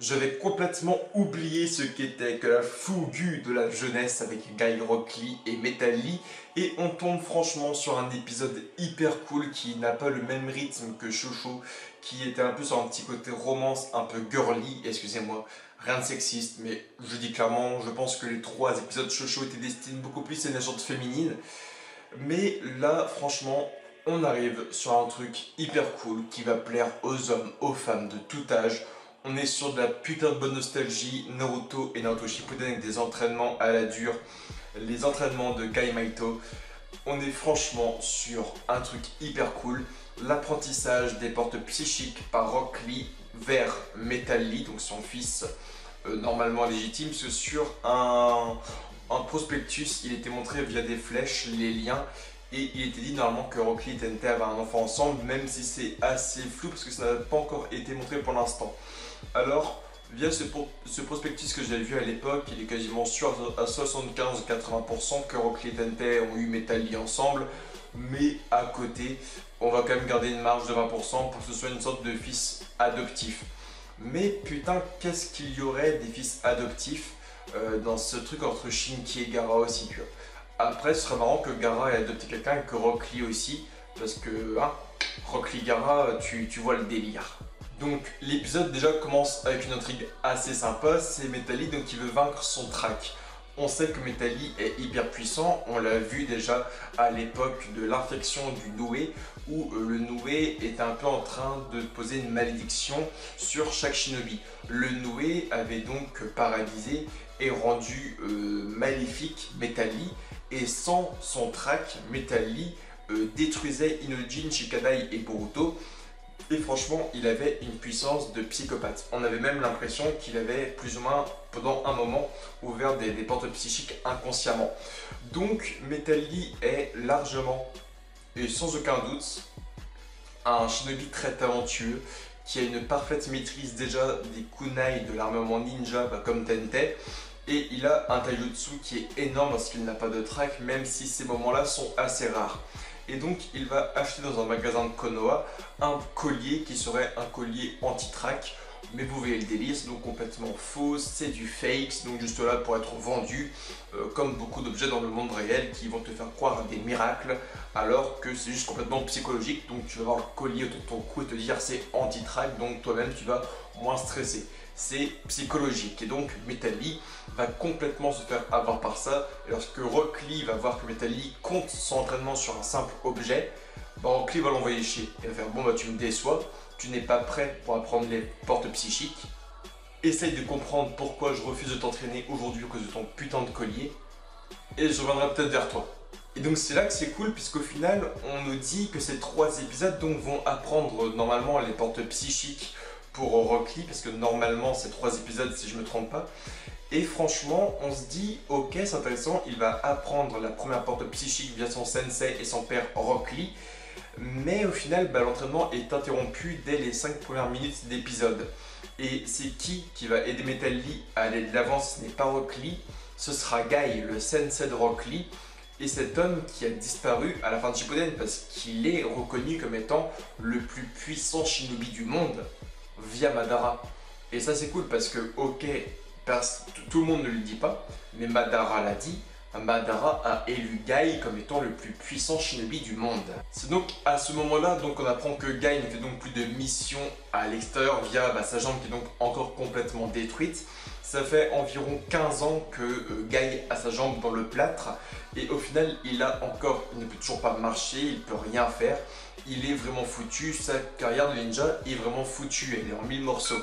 J'avais complètement oublié ce qu'était que la fougue de la jeunesse avec Guy Rock Lee et Metal Lee, et on tombe franchement sur un épisode hyper cool qui n'a pas le même rythme que Shosho, qui était un peu sur un petit côté romance, un peu girly, excusez-moi, rien de sexiste, mais je dis clairement, je pense que les trois épisodes Shosho étaient destinés beaucoup plus à une agente féminine, mais là franchement, on arrive sur un truc hyper cool qui va plaire aux hommes, aux femmes de tout âge. On est sur de la putain de bonne nostalgie, Naruto et Naruto Shippuden avec des entraînements à la dure, les entraînements de Gai Maito. On est franchement sur un truc hyper cool, l'apprentissage des portes psychiques par Rock Lee vers Metal Lee, donc son fils normalement légitime, parce que sur un prospectus, il était montré via des flèches les liens. Et il était dit normalement que Rock Lee et TNT avaient un enfant ensemble, même si c'est assez flou parce que ça n'a pas encore été montré pour l'instant. Alors, via ce prospectus que j'avais vu à l'époque, il est quasiment sûr à 75-80% que Rock Lee et TNT ont eu Metal Lee ensemble, mais à côté, on va quand même garder une marge de 20% pour que ce soit une sorte de fils adoptif. Mais putain, qu'est-ce qu'il y aurait des fils adoptifs dans ce truc entre Shinki et Gaara aussi, tu vois. Après, ce serait marrant que Gaara ait adopté quelqu'un et que Rock Lee aussi, parce que Rock Lee Gaara, tu vois le délire. Donc l'épisode déjà commence avec une intrigue assez sympa, c'est Metal Lee donc qui veut vaincre son track. On sait que Metal Lee est hyper puissant, on l'a vu déjà à l'époque de l'infection du Noué, où le Noué est un peu en train de poser une malédiction sur chaque shinobi. Le Noué avait donc paralysé et rendu maléfique Metal Lee, et sans son track, Metal Lee détruisait Inojin, Shikadai et Boruto. Et franchement, il avait une puissance de psychopathe. On avait même l'impression qu'il avait plus ou moins, pendant un moment, ouvert des portes psychiques inconsciemment. Donc, Metal Lee est largement, et sans aucun doute, un shinobi très talentueux, qui a une parfaite maîtrise déjà des kunai de l'armement ninja, comme Tente. Et il a un taijutsu qui est énorme parce qu'il n'a pas de track, même si ces moments-là sont assez rares. Et donc il va acheter dans un magasin de Konoha un collier qui serait un collier anti-track. Mais vous voyez le délire, c'est donc complètement faux, c'est du fake, c'est donc juste là pour être vendu, comme beaucoup d'objets dans le monde réel qui vont te faire croire à des miracles, alors que c'est juste complètement psychologique. Donc tu vas avoir le collier autour de ton cou et te dire c'est anti-track, donc toi-même tu vas moins stresser. C'est psychologique, et donc Metal Lee va complètement se faire avoir par ça. Et lorsque Rock Lee va voir que Metal Lee compte son entraînement sur un simple objet, Rock Lee va l'envoyer chier. Il va faire bon bah tu me déçois, tu n'es pas prêt pour apprendre les portes psychiques. Essaye de comprendre pourquoi je refuse de t'entraîner aujourd'hui à cause de ton putain de collier, et je reviendrai peut-être vers toi. Et donc c'est là que c'est cool, puisqu'au final on nous dit que ces trois épisodes donc vont apprendre normalement les portes psychiques pour Rock Lee, parce que normalement c'est 3 épisodes si je me trompe pas. Et franchement on se dit ok c'est intéressant, il va apprendre la première porte psychique via son sensei et son père Rock Lee. Mais au final l'entraînement est interrompu dès les 5 premières minutes d'épisode. Et c'est qui va aider Metal Lee à aller de l'avant si ce n'est pas Rock Lee? Ce sera Guy, le sensei de Rock Lee. Et cet homme qui a disparu à la fin de Shippuden parce qu'il est reconnu comme étant le plus puissant shinobi du monde via Madara. Et ça c'est cool parce que ok, tout le monde ne le dit pas, mais Madara l'a dit. Madara a élu Guy comme étant le plus puissant shinobi du monde. C'est donc à ce moment-là qu'on apprend que Guy ne fait donc plus de mission à l'extérieur via sa jambe qui est donc encore complètement détruite. Ça fait environ 15 ans que Guy a sa jambe dans le plâtre, et au final il ne peut toujours pas marcher, il ne peut rien faire. Il est vraiment foutu, sa carrière de ninja est vraiment foutue, elle est en 1000 morceaux.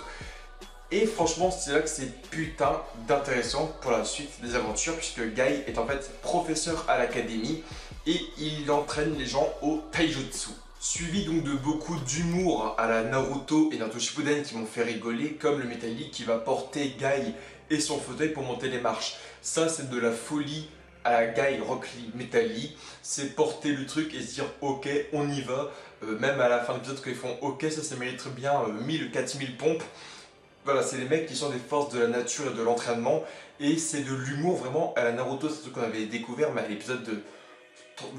Et franchement c'est là que c'est putain d'intéressant pour la suite des aventures, puisque Guy est en fait professeur à l'académie et il entraîne les gens au taijutsu. Suivi donc de beaucoup d'humour à la Naruto et Naruto Shippuden qui m'ont fait rigoler, comme le Metal Lee qui va porter Guy et son fauteuil pour monter les marches. Ça c'est de la folie à la Guy, Rock Lee, Metal Lee, c'est porter le truc et se dire ok on y va, même à la fin de l'épisode quand ils font ok ça mérite bien 1000-4000 pompes. Voilà, c'est les mecs qui sont des forces de la nature et de l'entraînement, et c'est de l'humour vraiment à la Naruto, c'est ce qu'on avait découvert mais à l'épisode de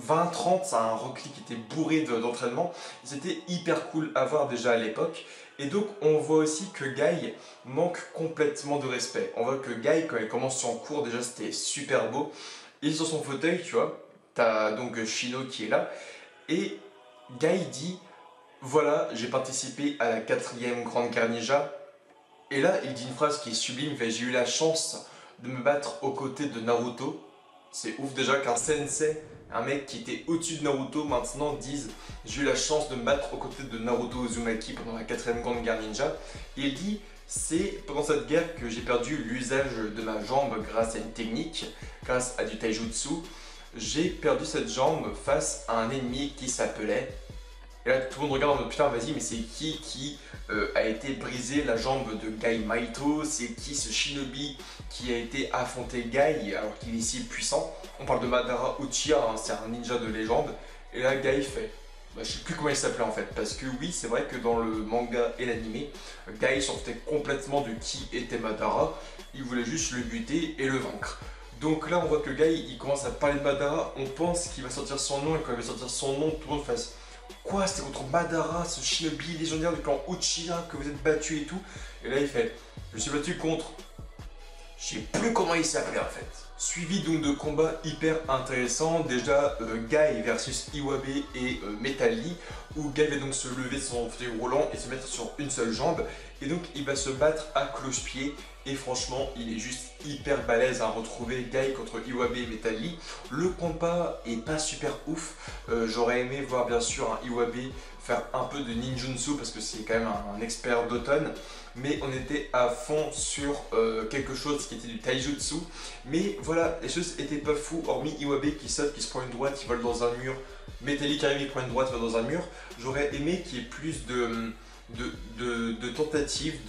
20-30, c'est un Rock Lee qui était bourré d'entraînement. C'était hyper cool à voir déjà à l'époque. Et donc on voit aussi que Guy manque complètement de respect. On voit que Guy, quand il commence son cours, déjà c'était super beau. Il est sur son fauteuil, tu vois. T'as donc Shino qui est là. Et Guy dit, voilà, j'ai participé à la 4e Grande Guerre Ninja. Et là, il dit une phrase qui est sublime, il fait, j'ai eu la chance de me battre aux côtés de Naruto. C'est ouf déjà qu'un sensei, un mec qui était au-dessus de Naruto, maintenant dise, j'ai eu la chance de me battre aux côtés de Naruto Uzumaki pendant la 4e Grande Guerre Ninja. Et il dit, c'est pendant cette guerre que j'ai perdu l'usage de ma jambe grâce à une technique, grâce à du taijutsu. J'ai perdu cette jambe face à un ennemi qui s'appelait... Et là tout le monde regarde en mode putain vas-y mais c'est qui a été brisé la jambe de Guy Maito, c'est qui ce shinobi qui a été affronté Guy alors qu'il est si puissant. On parle de Madara Uchiha, hein, c'est un ninja de légende. Et là Guy fait, je sais plus comment il s'appelait en fait, parce que oui c'est vrai que dans le manga et l'anime, Guy s'en foutait complètement de qui était Madara, il voulait juste le buter et le vaincre. Donc là on voit que Guy il commence à parler de Madara, on pense qu'il va sortir son nom et quand il va sortir son nom tout le monde fasse quoi, c'était contre Madara, ce shinobi légendaire du clan Uchiha que vous êtes battu et tout. Et là il fait, je me suis battu contre, je sais plus comment il s'appelait en fait. Suivi donc de combats hyper intéressants, déjà Guy versus Iwabe et Metal Lee, où Guy va donc se lever de son fauteuil roulant et se mettre sur une seule jambe, et donc il va se battre à cloche-pied, et franchement il est juste hyper balèze à retrouver Guy contre Iwabe et Metal Lee. Le combat est pas super ouf, j'aurais aimé voir bien sûr un Iwabe faire un peu de ninjutsu parce que c'est quand même un expert d'automne, mais on était à fond sur quelque chose qui était du taijutsu. Mais voilà, les choses étaient pas fous, hormis Iwabe qui saute, qui se prend une droite, il vole dans un mur, Metal Lee qui arrive, il prend une droite, il va dans un mur. J'aurais aimé qu'il y ait plus de tentatives,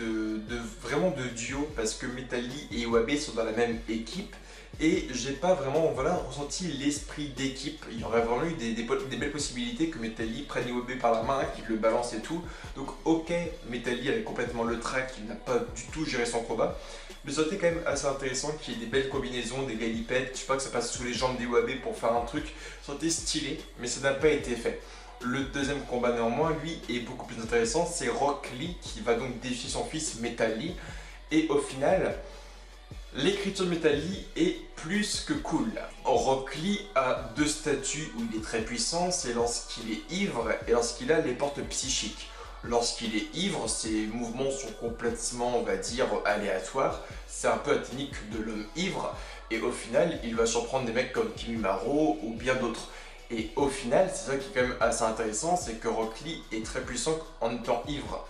vraiment de duo, parce que Metal Lee et Iwabe sont dans la même équipe. Et j'ai pas vraiment ressenti l'esprit d'équipe. Il y aurait vraiment eu des belles possibilités que Metal Lee prenne Iwabe par la main, qu'il le balance et tout. Donc ok, Metal Lee avait complètement le track, il n'a pas du tout géré son combat. Mais ça aurait été quand même assez intéressant qu'il y ait des belles combinaisons, des galipettes, je sais pas, que ça passe sous les jambes d'Iwabe pour faire un truc. Ça aurait été stylé, mais ça n'a pas été fait. Le deuxième combat néanmoins, lui, est beaucoup plus intéressant. C'est Rock Lee qui va donc défier son fils Metal Lee. Et au final... l'écriture de Metal Lee est plus que cool. Rock Lee a deux statuts où il est très puissant, c'est lorsqu'il est ivre et lorsqu'il a les portes psychiques. Lorsqu'il est ivre, ses mouvements sont complètement, on va dire, aléatoires. C'est un peu la technique de l'homme ivre. Et au final, il va surprendre des mecs comme Kimimaro ou bien d'autres. Et au final, c'est ça qui est quand même assez intéressant, c'est que Rock Lee est très puissant en étant ivre.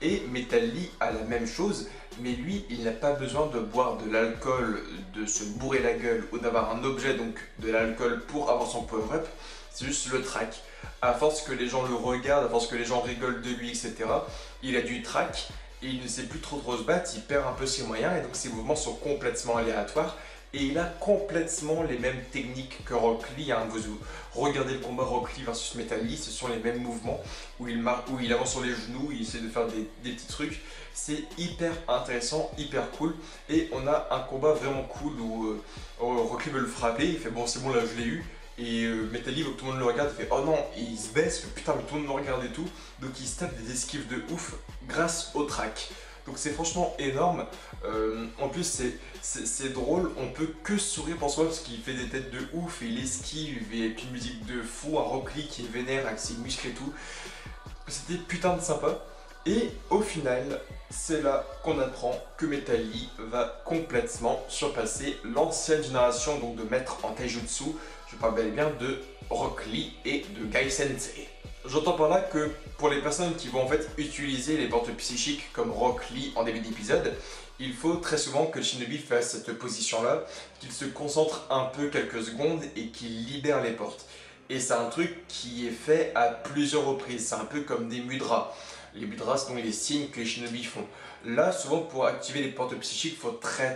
Et Metal Lee a la même chose, mais lui, il n'a pas besoin de boire de l'alcool, de se bourrer la gueule ou d'avoir un objet, donc de l'alcool pour avoir son power-up. C'est juste le track. À force que les gens le regardent, à force que les gens rigolent de lui, etc., il a du track et il ne sait plus trop se battre, il perd un peu ses moyens et donc ses mouvements sont complètement aléatoires. Et il a complètement les mêmes techniques que Rock Lee. Hein. Vous regardez le combat Rock Lee versus Metal Lee, ce sont les mêmes mouvements où il avance sur les genoux, il essaie de faire des petits trucs. C'est hyper intéressant, hyper cool. Et on a un combat vraiment cool où Rock Lee veut le frapper, il fait bon c'est bon là je l'ai eu. Et Metal Lee veut que tout le monde le regarde, il fait oh non, et il se baisse, il fait putain mais tout le monde me regarde et tout. Donc il se tape des esquives de ouf grâce au track. Donc c'est franchement énorme. En plus c'est drôle, on peut que sourire pour soi parce qu'il fait des têtes de ouf et il esquive et puis une musique de fou, un Rock Lee qui est vénère avec ses muscles et tout. C'était putain de sympa. Et au final, c'est là qu'on apprend que Metal Lee va complètement surpasser l'ancienne génération donc de maîtres en taijutsu. Je parle bel et bien de Rock Lee et de Guy Sensei. J'entends par là que pour les personnes qui vont en fait utiliser les portes psychiques comme Rock Lee en début d'épisode, il faut très souvent que Shinobi fasse cette position-là, qu'il se concentre un peu quelques secondes et qu'il libère les portes. Et c'est un truc qui est fait à plusieurs reprises, c'est un peu comme des mudras. Les mudras, c'est donc les signes que les Shinobi font. Là, souvent pour activer les portes psychiques, il faut très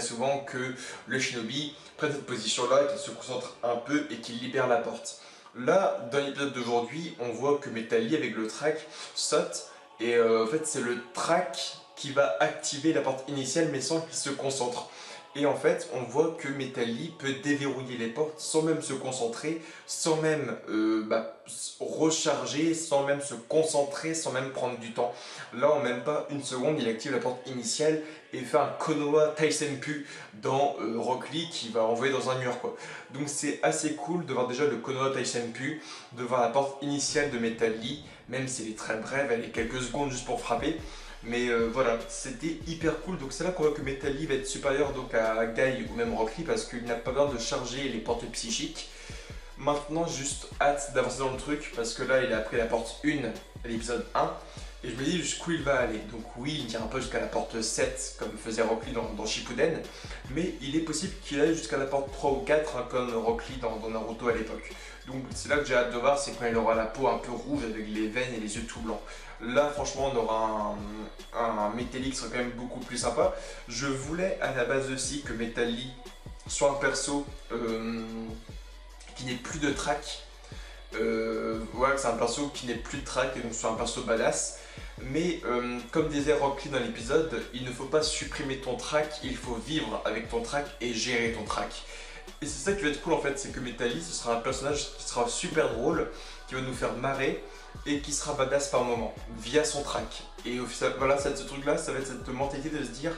souvent que le Shinobi prenne cette position-là, qu'il se concentre un peu et qu'il libère la porte. Là, dans l'épisode d'aujourd'hui, on voit que Metal Lee avec le track saute et en fait c'est le track qui va activer la porte initiale mais sans qu'il se concentre. Et en fait, on voit que Metal-Lee peut déverrouiller les portes sans même se concentrer, sans même recharger, sans même se concentrer, sans même prendre du temps. Là, en même pas une seconde, il active la porte initiale et fait un Konoha Taisenpu dans Rock Lee qui va envoyer dans un mur, quoi. Donc c'est assez cool de voir déjà le Konoha Taisenpu, de voir la porte initiale de Metal-Lee, même si elle est très brève, elle est quelques secondes juste pour frapper. Mais voilà, c'était hyper cool. Donc c'est là qu'on voit que Metal-Lee va être supérieur donc à Guy ou même Rock Lee parce qu'il n'a pas besoin de charger les portes psychiques. Maintenant, juste hâte d'avancer dans le truc parce que là, il a pris la porte 1 à l'épisode 1. Et je me dis jusqu'où il va aller. Donc oui, il ira un peu jusqu'à la porte 7 comme faisait Rock Lee dans Shippuden. Mais il est possible qu'il aille jusqu'à la porte 3 ou 4 hein, comme Rock Lee dans Naruto à l'époque. Donc c'est là que j'ai hâte de voir, c'est quand il aura la peau un peu rouge avec les veines et les yeux tout blancs. Là franchement on aura un Metal Lee qui sera quand même beaucoup plus sympa. Je voulais à la base aussi que Metal Lee soit un perso qui n'ait plus de track. Ouais, c'est un perso qui n'ait plus de track et donc soit un perso badass. Mais comme disait Rock Lee dans l'épisode, il ne faut pas supprimer ton track, il faut vivre avec ton track et gérer ton track. Et c'est ça qui va être cool en fait, c'est que Metal Lee ce sera un personnage qui sera super drôle, qui va nous faire marrer et qui sera badass par moment, via son track. Et voilà, ce truc là, ça va être cette mentalité de se dire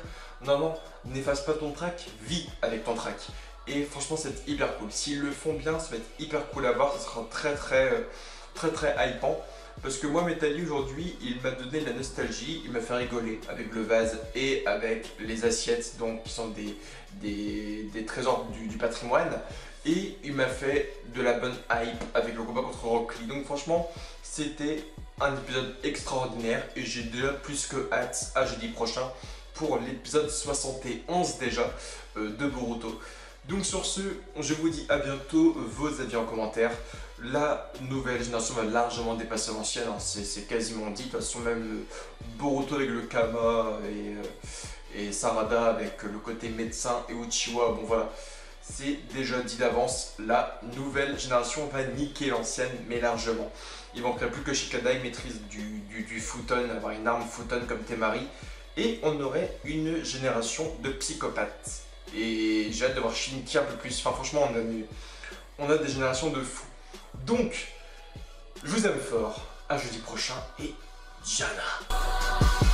non, non, n'efface pas ton track, vis avec ton track. Et franchement, c'est hyper cool. S'ils le font bien, ça va être hyper cool à voir, ça sera très hypant. Parce que moi, Metal Lee aujourd'hui, il m'a donné de la nostalgie, il m'a fait rigoler avec le vase et avec les assiettes, donc qui sont des trésors du patrimoine. Et il m'a fait de la bonne hype avec le combat contre Rock Lee. Donc franchement, c'était un épisode extraordinaire et j'ai déjà plus que hâte à jeudi prochain pour l'épisode 71 déjà de Boruto. Donc sur ce, je vous dis à bientôt, vos avis en commentaire. La nouvelle génération va largement dépasser l'ancienne, hein. C'est quasiment dit. De toute façon, même Boruto avec le Kama et Sarada avec le côté médecin et Uchiwa, bon voilà, c'est déjà dit d'avance. La nouvelle génération va niquer l'ancienne, mais largement. Il manquerait plus que Shikadai maîtrise du futon, avoir une arme futon comme Temari, et on aurait une génération de psychopathes. Et j'ai hâte de voir Shinki un peu plus. Enfin, franchement, on a des générations de fous. Donc, je vous aime fort. À jeudi prochain et Jana.